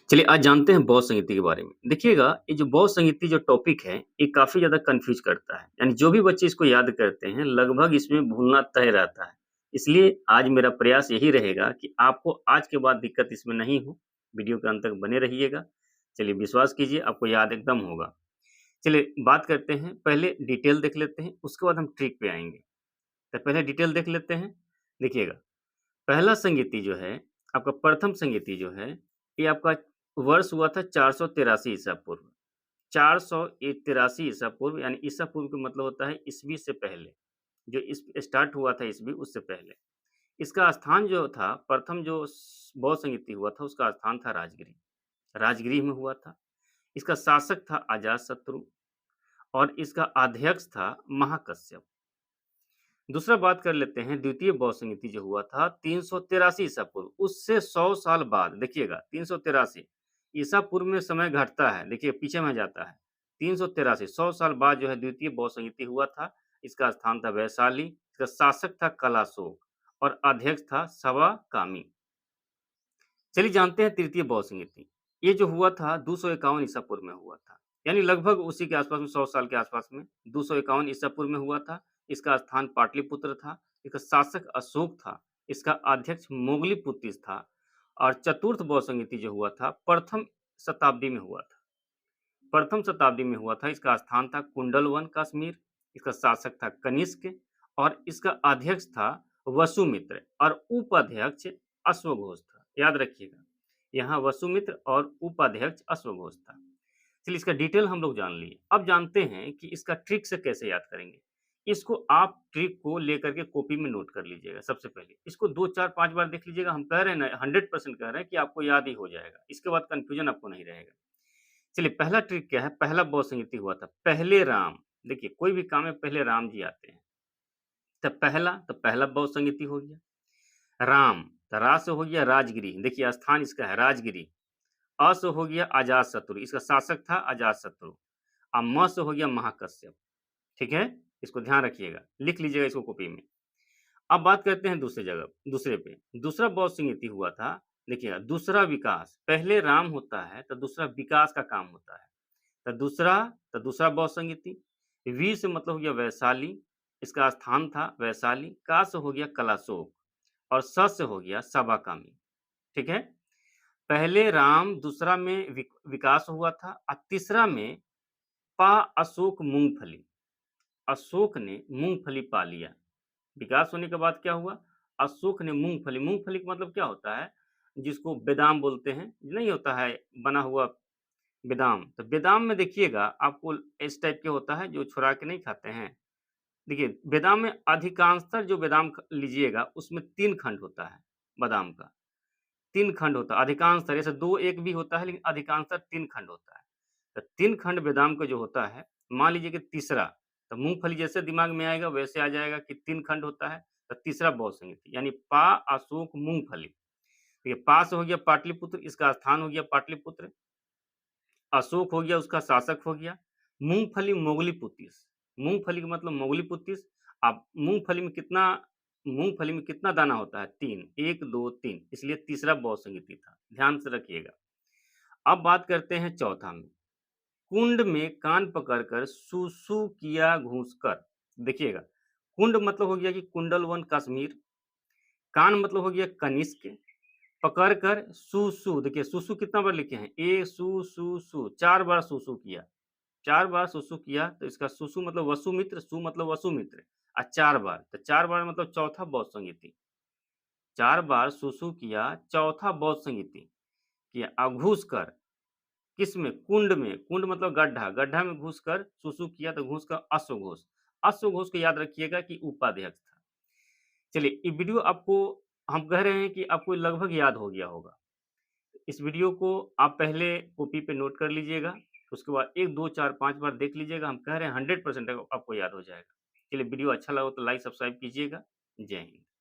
चलिए आज जानते हैं बौद्ध संगीति के बारे में। देखिएगा, ये जो बौद्ध संगीति जो टॉपिक है, ये काफ़ी ज़्यादा कन्फ्यूज़ करता है। यानी जो भी बच्चे इसको याद करते हैं, लगभग इसमें भूलना तय रहता है। इसलिए आज मेरा प्रयास यही रहेगा कि आपको आज के बाद दिक्कत इसमें नहीं हो। वीडियो के अंत तक बने रहिएगा। चलिए विश्वास कीजिए आपको याद एकदम होगा। चलिए बात करते हैं, पहले डिटेल देख लेते हैं, उसके बाद हम ट्रिक पे आएँगे। तो पहले डिटेल देख लेते हैं। देखिएगा, पहला संगीति जो है, आपका प्रथम संगीति जो है, ये आपका वर्ष हुआ था 483 ईसा पूर्व। 483 ईसा पूर्व यानी ईसा पूर्व का मतलब होता है ईस्वी से पहले, जो इस स्टार्ट हुआ था ईस्वी उससे पहले। इसका स्थान जो था, प्रथम जो बौद्ध संगीति हुआ था, उसका स्थान था राजगिरी। राजगिरी में हुआ था। इसका शासक था अजातशत्रु और इसका अध्यक्ष था महाकश्यप। दूसरा बात कर लेते हैं द्वितीय बौद्ध संगीति जो हुआ था 383 ईसा पूर्व, उससे 100 साल बाद। देखिएगा 383 ईसा पूर्व में समय घटता है, देखिए पीछे में जाता है। 383 100 साल बाद जो है द्वितीय बौद्ध संगीति हुआ था। इसका स्थान था वैशाली, इसका शासक था कलाशोक और अध्यक्ष था सवाकामी। चलिए जानते हैं तृतीय बौद्ध संगीति। ये जो हुआ था 251 ईसा पूर्व में हुआ था, यानी लगभग उसी के आसपास में 100 साल के आसपास में 251 ईसा पूर्व में हुआ था। इसका स्थान पाटलिपुत्र था, इसका शासक अशोक था, इसका अध्यक्ष मोगलीपुतिस था और चतुर्थ बौद्ध संगीति जो हुआ था प्रथम शताब्दी में हुआ था। प्रथम शताब्दी में हुआ था, इसका स्थान था कुंडलवन कश्मीर, इसका शासक था कनिष्क और इसका अध्यक्ष था वसुमित्र और उपाध्यक्ष अश्वघोष था। याद रखिएगा, यहाँ वसुमित्र और उपाध्यक्ष अश्वघोष था। चलिए इसका डिटेल हम लोग जान लिए। अब जानते हैं कि इसका ट्रिक से कैसे याद करेंगे। इसको आप ट्रिक को लेकर के कॉपी में नोट कर लीजिएगा। सबसे पहले इसको 2, 4, 5 बार देख लीजिएगा। हम कह रहे हैं ना 100% कह रहे हैं कि आपको याद ही हो जाएगा। इसके बाद कन्फ्यूजन आपको नहीं रहेगा। चलिए पहला ट्रिक क्या है, पहला बौद्ध संगीति हुआ था पहले राम। देखिए कोई भी काम में पहले राम जी आते हैं। तो पहला बौद्ध संगीति हो गया। राम, तो रा से हो गया राजगिरी। देखिए स्थान इसका है राजगिरी। अ से हो गया अजातशत्रु, इसका शासक था अजातशत्रु। और म से हो गया महाकश्यप। ठीक है, इसको ध्यान रखिएगा, लिख लीजिएगा इसको कॉपी में। अब बात करते हैं दूसरे जगह, दूसरे पे दूसरा बौद्ध संगीति हुआ था। देखिएगा दूसरा विकास, पहले राम होता है तो दूसरा विकास का काम होता है। तो दूसरा बौद्ध संगीति। वी से मतलब हो गया वैशाली, इसका स्थान था वैशाली। का से हो गया कलाशोक और स से हो गया सवाकामी। ठीक है, पहले राम, दूसरा में विकास हुआ था और तीसरा में पा अशोक मूंगफली। अशोक ने मूंगफली पा लिया। विकास होने के बाद क्या हुआ, अशोक ने मूंगफली, मूंगफली का मतलब क्या होता है, जिसको बेदाम बोलते हैं, नहीं होता है बना हुआ बेदाम। तो बेदाम में देखिएगा आपको इस टाइप के होता है जो छुड़ा के नहीं खाते हैं। देखिए बेदाम में अधिकांशतर जो बेदाम लीजिएगा उसमें 3 खंड होता है। बादाम का 3 खंड होता है अधिकांशतर, ऐसे 2 1 भी होता है लेकिन अधिकांशतर 3 खंड होता है। तो 3 खंड बादाम का जो होता है, मान लीजिए कि तीसरा, तो मूँगफली जैसे दिमाग में आएगा वैसे आ जाएगा कि 3 खंड होता है। तो तीसरा बौद्ध संगीति यानी पा, अशोक, मूँगफली। देखिए पा से हो गया पाटलिपुत्र, इसका स्थान हो गया पाटलिपुत्र। अशोक हो गया, उसका शासक हो गया। मूँगफली मोगलीपुतिस, मूँगफली का मतलब मोगलीपुतिस। अब मूँगफली में कितना दाना होता है? 3, 1, 2, 3, इसलिए तीसरा बौद्ध संगीति था। ध्यान से रखिएगा। अब बात करते हैं चौथा में। कुंड में कान पकड़कर सू-सू किया घूँसकर। देखिएगा, कुंड मतलब हो गया कि कुंडलवन कश्मीर, कान मतलब हो गया कनिष्क, पकड़कर सू-सू, देखिए सू-सू कितना बार लिखे हैं? ए सू, सू, सू, 4 बार सू-सू किया। 4 बार सू-सू किया तो इसका सू-सू मतलब वसुमित्र, सू मतलब वसुमित्र। 4 बार, तो 4 बार मतलब चौथा बौद्ध संगीति। 4 बार सू-सू किया, चौथा बौद्ध संगीति किया। अब घुसकर, किसमें? कुंड में, कुंड मतलब गड्ढा, गड्ढा में घुसकर सू-सू किया तो घुसकर अश्वघोष। अश्वघोष को याद रखिएगा कि उपाध्यक्ष था। चलिए ये वीडियो आपको, हम कह रहे हैं कि आपको लगभग याद हो गया होगा। इस वीडियो को आप पहले कॉपी पे नोट कर लीजिएगा, उसके बाद 1, 2, 4, 5 बार देख लीजिएगा। हम कह रहे हैं 100% आपको याद हो जाएगा। चलिए वीडियो अच्छा लगा तो लाइक, सब्सक्राइब कीजिएगा। जय हिंद।